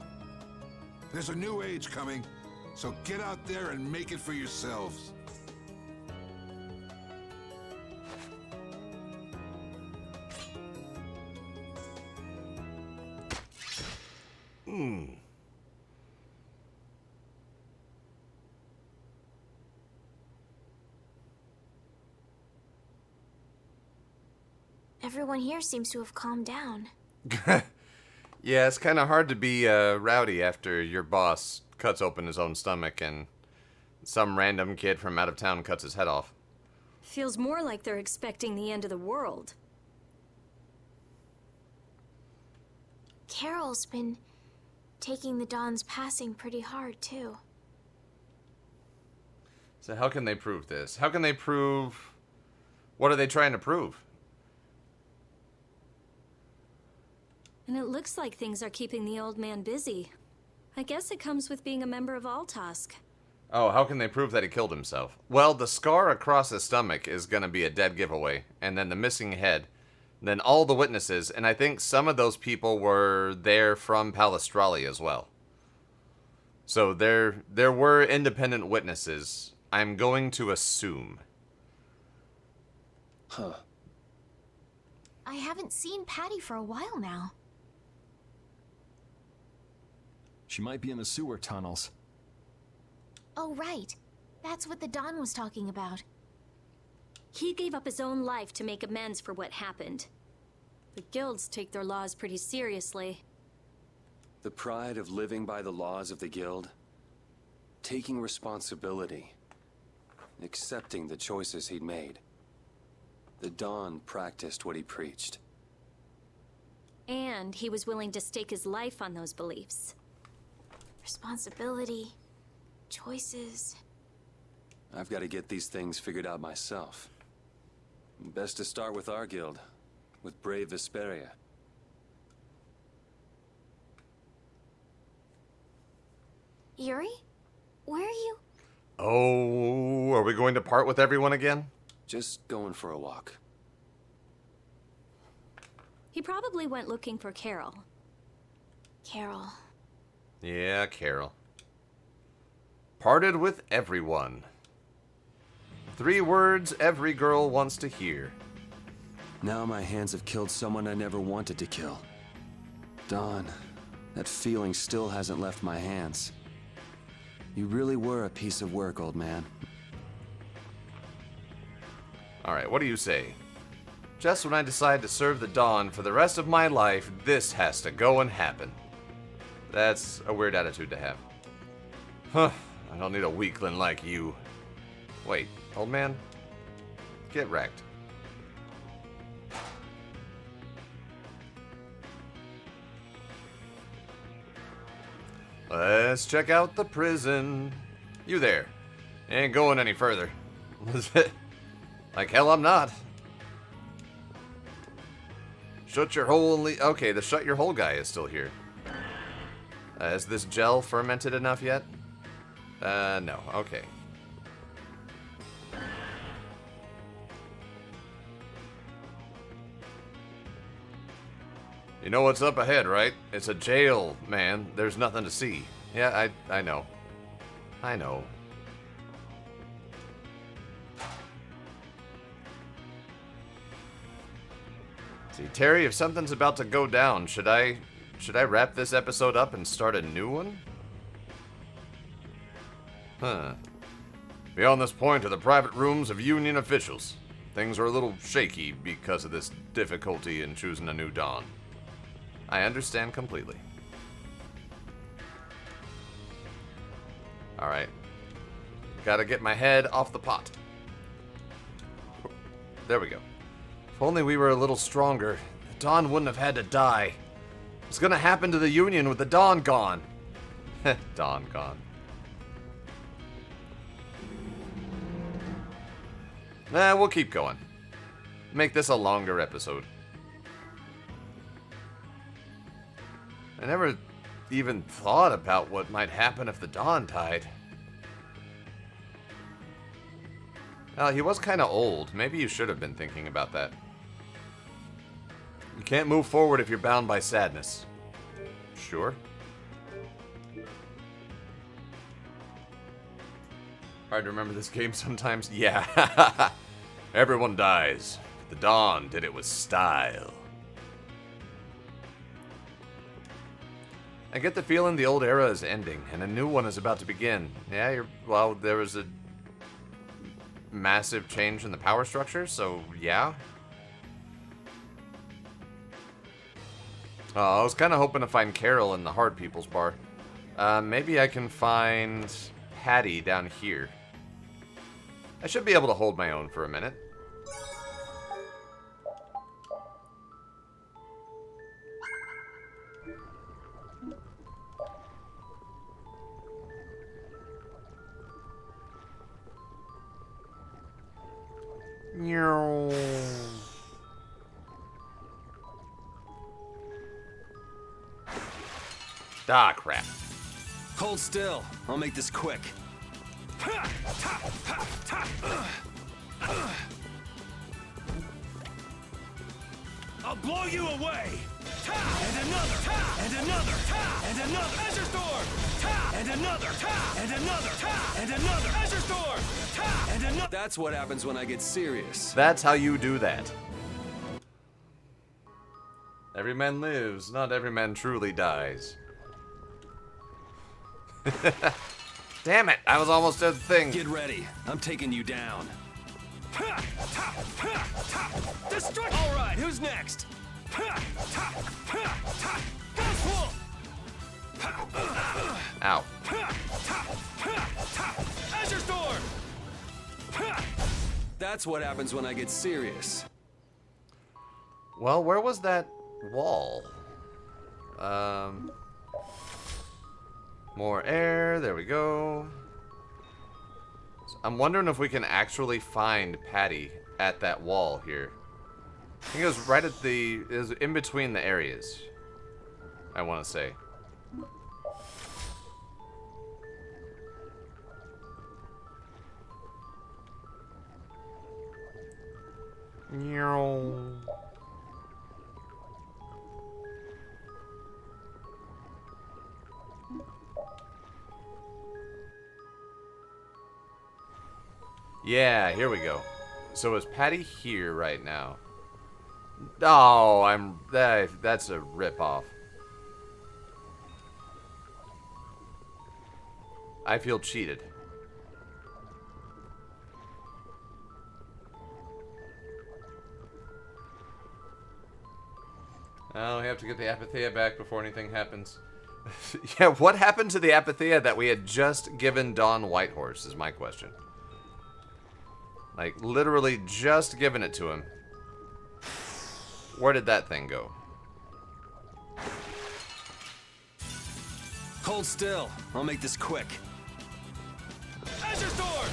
There's a new age coming, so get out there and make it for yourselves. Everyone here seems to have calmed down. Yeah, it's kind of hard to be rowdy after your boss cuts open his own stomach and some random kid from out of town cuts his head off. Feels more like they're expecting the end of the world. Carol's been taking the Don's passing pretty hard, too. So how can they prove this? How can they prove... What are they trying to prove? And it looks like things are keeping the old man busy. I guess it comes with being a member of Altask. Oh, how can they prove that he killed himself? Well, the scar across his stomach is going to be a dead giveaway. And then the missing head. Then all the witnesses. And I think some of those people were there from Palestrali as well. So there were independent witnesses. I'm going to assume. Huh. I haven't seen Patty for a while now. She might be in the sewer tunnels. Oh, right. That's what the Don was talking about. He gave up his own life to make amends for what happened. The guilds take their laws pretty seriously. The pride of living by the laws of the guild. Taking responsibility. Accepting the choices he'd made. The Don practiced what he preached. And he was willing to stake his life on those beliefs. Responsibility. Choices. I've got to get these things figured out myself. Best to start with our guild, with brave Vesperia. Yuri? Where are you? Oh, are we going to part with everyone again? Just going for a walk. He probably went looking for Carol. Carol. Yeah, Carol. Parted with everyone. 3 words every girl wants to hear. Now my hands have killed someone I never wanted to kill. Don, that feeling still hasn't left my hands. You really were a piece of work, old man. Alright, what do you say? Just when I decide to serve the Dawn for the rest of my life, this has to go and happen. That's a weird attitude to have. Huh, I don't need a weakling like you. Wait, old man? Get wrecked. Let's check out the prison. You there. Ain't going any further. Like hell I'm not. Shut your hole and leave. Okay, the shut your hole guy is still here. Is this gel fermented enough yet? No. Okay. You know what's up ahead, right? It's a jail, man. There's nothing to see. Yeah, I know. I know. See, Terry, if something's about to go down, should I wrap this episode up and start a new one? Huh. Beyond this point are the private rooms of Union officials. Things are a little shaky because of this difficulty in choosing a new Dawn. I understand completely. Alright. Gotta get my head off the pot. There we go. If only we were a little stronger, the Dawn wouldn't have had to die. What's gonna happen to the Union with the Dawn gone? Dawn gone. Nah, we'll keep going. Make this a longer episode. I never even thought about what might happen if the Dawn died. Well, he was kind of old. Maybe you should have been thinking about that. You can't move forward if you're bound by sadness. Sure. Hard to remember this game sometimes. Yeah. Everyone dies. The Dawn did it with style. I get the feeling the old era is ending, and a new one is about to begin. Yeah, well, there was a massive change in the power structure, so yeah. I was kind of hoping to find Carol in the Hard People's Bar. Maybe I can find Patty down here. I should be able to hold my own for a minute. Ah, crap. Hold still. I'll make this quick. I'll blow you away! And another! And another! And another! Azure Storm! And another! And another! And another! Azure Storm! And another! That's what happens when I get serious. That's how you do that. Every man lives, not every man truly dies. Damn it, I was almost at the thing. Get ready. I'm taking you down. Destruct! All right, who's next? Ow. Azure Storm! That's what happens when I get serious. Well, where was that wall? More air, there we go. I'm wondering if we can actually find Patty at that wall here. I think it was right at the... It was in between the areas, I want to say. Yeah, here we go. So is Patty here right now? Oh, that's a rip-off. I feel cheated. Oh, we have to get the Apathea back before anything happens. Yeah, what happened to the Apathea that we had just given Don Whitehorse is my question. Like, literally just given it to him. Where did that thing go? Hold still. I'll make this quick. Azure Sword!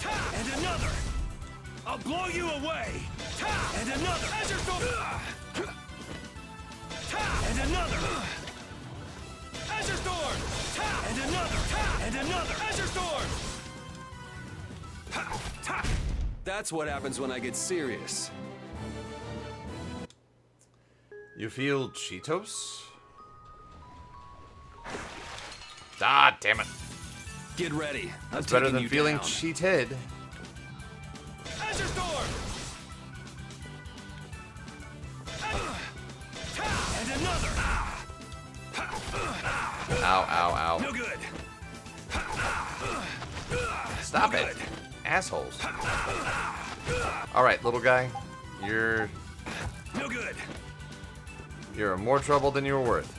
Ta! And another! I'll blow you away! Ta! And another! Azure Sword! Ta! And another! Azure Sword! Ta! And another! Ta! And another! Azure Sword! Ha! Ta! That's what happens when I get serious. You feel Cheetos? Ah, damn it. Get ready. That's better than feeling cheated. Azure Sword! And another! Ow, ow, ow. No good. Stop it. Assholes. Alright, little guy. You're no good. You're in more trouble than you were worth.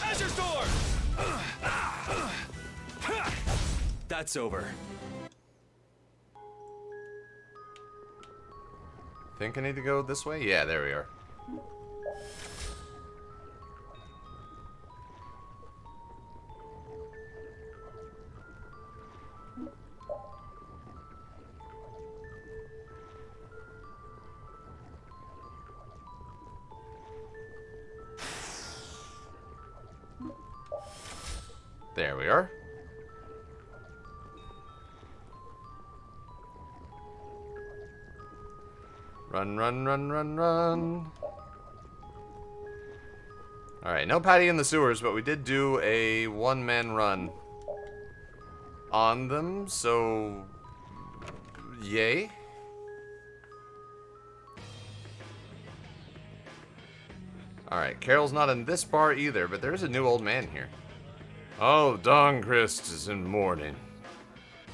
Azure Sword! That's over. Think I need to go this way? Yeah, there we are. There we are. Run, run, run, run, run. Alright, no Patty in the sewers, but we did do a one-man run on them, so yay. Alright, Carol's not in this bar either, but there's a new old man here. Oh, Don Christ is in mourning.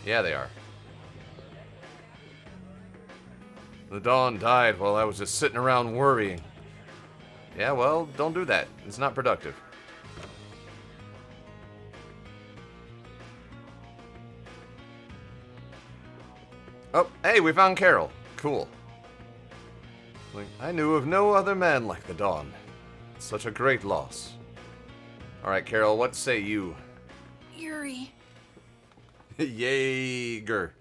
Yeah, they are. The Don died while I was just sitting around worrying. Yeah, well, don't do that. It's not productive. Oh, hey, we found Carol. Cool. Like, I knew of no other man like the Don. Such a great loss. Alright, Carol, what say you? Yuri. Jaeger.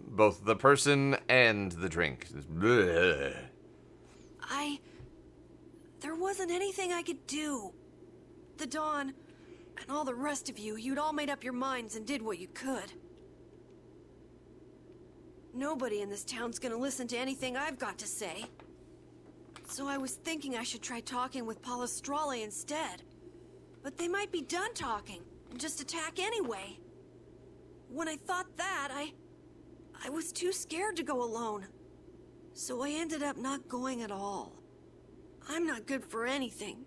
Both the person and the drink. There wasn't anything I could do. The Don, and all the rest of you, you'd all made up your minds and did what you could. Nobody in this town's gonna listen to anything I've got to say. So I was thinking I should try talking with Palestrale instead. But they might be done talking and just attack anyway. When I thought that, I was too scared to go alone. So I ended up not going at all. I'm not good for anything.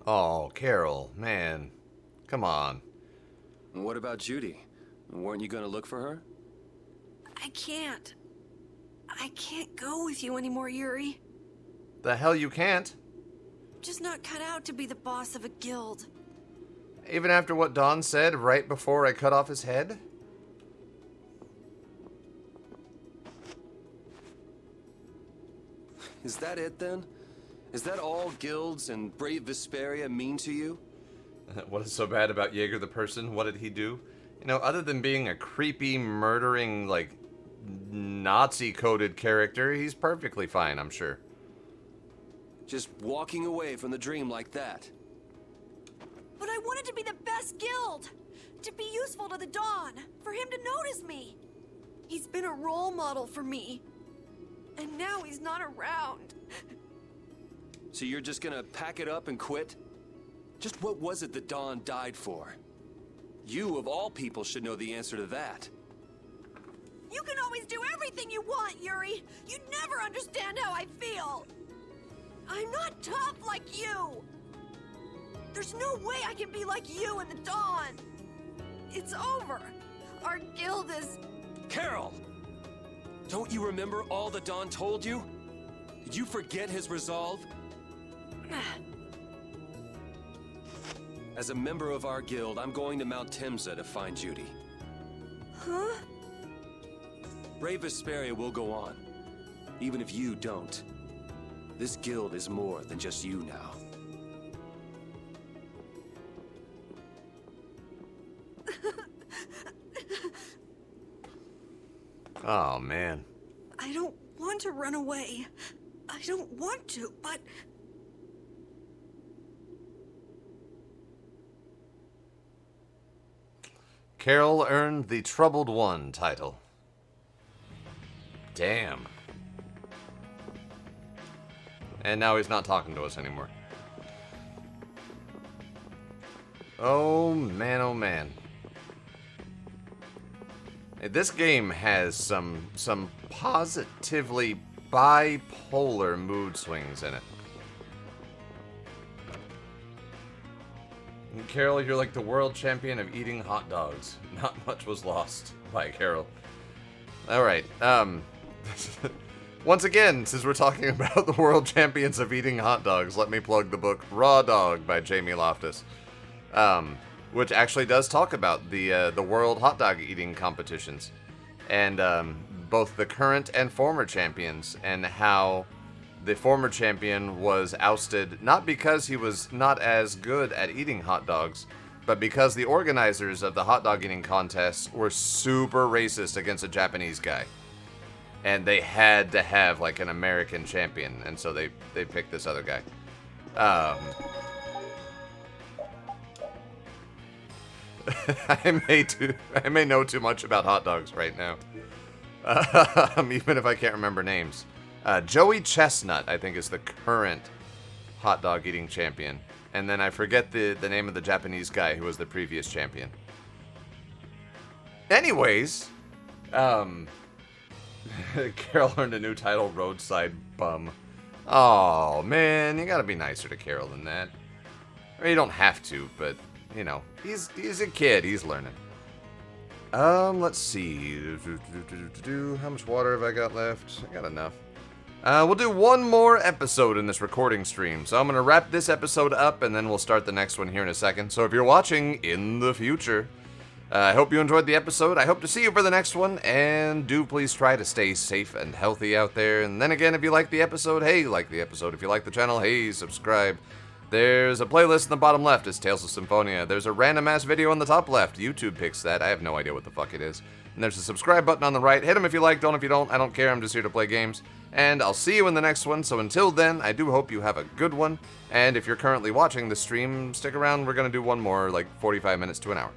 Oh, Carol, man. Come on. What about Judy? Weren't you gonna look for her? I can't. I can't go with you anymore, Yuri. The hell you can't. I'm just not cut out to be the boss of a guild. Even after what Don said right before I cut off his head? Is that it then? Is that all guilds and brave Vesperia mean to you? What is so bad about Jaeger the person? What did he do? You know, other than being a creepy, murdering, like, Nazi-coded character, he's perfectly fine, I'm sure. Just walking away from the dream like that. But I wanted to be the best guild! To be useful to the Dawn! For him to notice me! He's been a role model for me. And now he's not around. So you're just gonna pack it up and quit? Just what was it that Dawn died for? You, of all people, should know the answer to that. You can always do everything you want, Yuri! You never understand how I feel! I'm not tough like you! There's no way I can be like you and the Dawn! It's over! Our guild is... Carol! Don't you remember all the Dawn told you? Did you forget his resolve? As a member of our guild, I'm going to Mount Timsa to find Judy. Huh? Brave Vesperia will go on, even if you don't. This guild is more than just you now. Oh, man. I don't want to run away. I don't want to, but... Carol earned the Troubled One title. Damn. And now he's not talking to us anymore. Oh man, oh man. Hey, this game has some positively bipolar mood swings in it. And Carol, you're like the world champion of eating hot dogs. Not much was lost. Bye, Carol. Alright, once again, since we're talking about the world champions of eating hot dogs, let me plug the book Raw Dog by Jamie Loftus. Which actually does talk about the world hot dog eating competitions. And both the current and former champions, and how the former champion was ousted not because he was not as good at eating hot dogs, but because the organizers of the hot dog eating contest were super racist against a Japanese guy. And they had to have like an American champion, and so they picked this other guy. I may know too much about hot dogs right now. Even if I can't remember names. Joey Chestnut, I think, is the current hot dog eating champion. And then I forget the name of the Japanese guy who was the previous champion. Anyways, Carol earned a new title, Roadside Bum. Oh, man, you gotta be nicer to Carol than that. I mean, you don't have to, but, you know, he's a kid, he's learning. Let's see. How much water have I got left? I got enough. We'll do one more episode in this recording stream. So I'm going to wrap this episode up, and then we'll start the next one here in a second. So if you're watching in the future, I hope you enjoyed the episode. I hope to see you for the next one, and do please try to stay safe and healthy out there. And then again, if you like the episode, hey, like the episode. If you like the channel, hey, subscribe. There's a playlist in the bottom left. It's Tales of Symphonia. There's a random-ass video on the top left. YouTube picks that. I have no idea what the fuck it is. And there's a subscribe button on the right. Hit them if you like, don't if you don't. I don't care. I'm just here to play games. And I'll see you in the next one. So until then, I do hope you have a good one. And if you're currently watching the stream, stick around. We're going to do one more, like 45 minutes to an hour.